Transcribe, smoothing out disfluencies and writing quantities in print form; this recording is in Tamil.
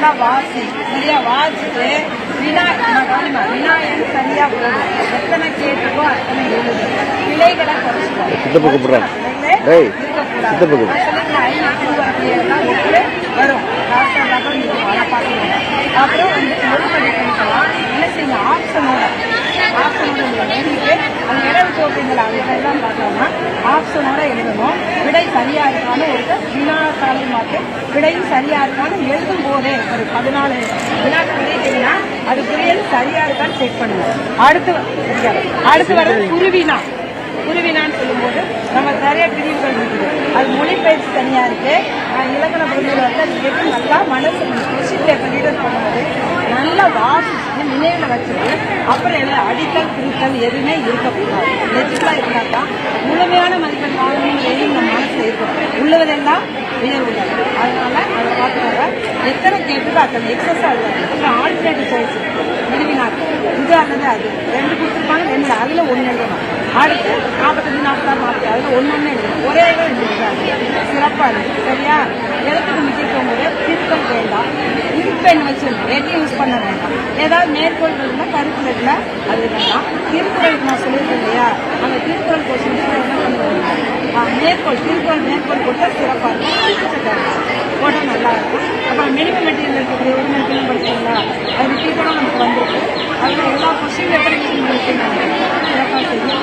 நல்லா வாசி, சரியா வாசிட்டு விநாயகன் சரியா போடும். எத்தனை கேட்டுக்கோ அத்தனை எழுது. பிழைகளை குறைச்சிக்கோ. வரும். அப்புறம் வந்து மறுபடிக்கலாம் என்ன செய்யுங்க, ஆப்ஷனோட எழுதிட்டு அந்த இடம் தோப்பீங்களா அதெல்லாம் பார்த்தோம்னா ஆப்ஷனோட எழுதணும். விடை சரியா இருக்கான்னு ஒரு வினாத்தாளை மாற்று விடையும் சரியா இருக்கான்னு எழுதும் போதே ஒரு 14 வினாக்கள் எழுதிட்டீங்கன்னா அது புரியல் சரியா இருக்கான்னு செக் பண்ணுங்க. அடுத்து வர குருவினான்னு சொல்லும்போது நம்ம நிறைய பிரிவுகள் இருக்குது. அது மொழிபெயர்ச்சி தனியா இருக்கு. இலக்கண பகுதியில் வந்து அது கேட்டு நல்லா மனசு கொஸ்டின் பேப்பர் ரீடர் பண்ணும்போது நல்லா வாசிச்சு நினைவுல வச்சுட்டு அப்புறம் அடித்தல் திருத்தல் எதுவுமே இருக்கக்கூடாது. நெச்சுலா இருந்தால் தான் முழுமையான மதிப்பெண் வாங்கணும்னு எழுதி நம்ம மனசுல இருக்கும். உள்ளதெல்லாம் உயர்வுகள். அதனால அதை பார்த்துக்கோங்க. எத்தனை கேட்டுக்கோ அத்தனை எக்ஸசைஸ் அப்புறம் ஆல்டர்னேட்டிவ் சாய்ஸ் விடுவினாக்கு இது அல்லது அது 2 கொடுத்துருப்பாங்க. 2 அதுல 1 எழுதணும். அடுத்து 45 46 மார்க் அதுல 1 எழுதணும். ஒரே சிறப்பா இருக்கு. சரியா எழுத்துக்கு முக்கியத்துவம் போது திருத்தல் வேண்டாம். திருப்பெண் வச்சு எதையும் யூஸ் பண்ண வேண்டாம். ஏதாவது மேற்கோள்கள் இருந்தால் கருத்துலத்துல அது வேண்டாம். திருக்குறளுக்கு நான் சொல்லியிருக்கேன் இல்லையா, அந்த திருக்குறள் கொஸ்டின் என்ன பண்ணுவாங்க, திருக்குறள் போட்டால் சிறப்பாக இருக்கும். போட்டால் நல்லா இருக்கும். அப்புறம் மெடிக்கல் மெட்டீரியல் இருக்குது. ஒரு மெட்டீரியல் படிச்சீங்களா அது ரிப்பீட்டடாக நமக்கு வந்துருக்கு. அதில் எல்லா கொஸ்டின் எப்படி சிறப்பாக செய்யும்.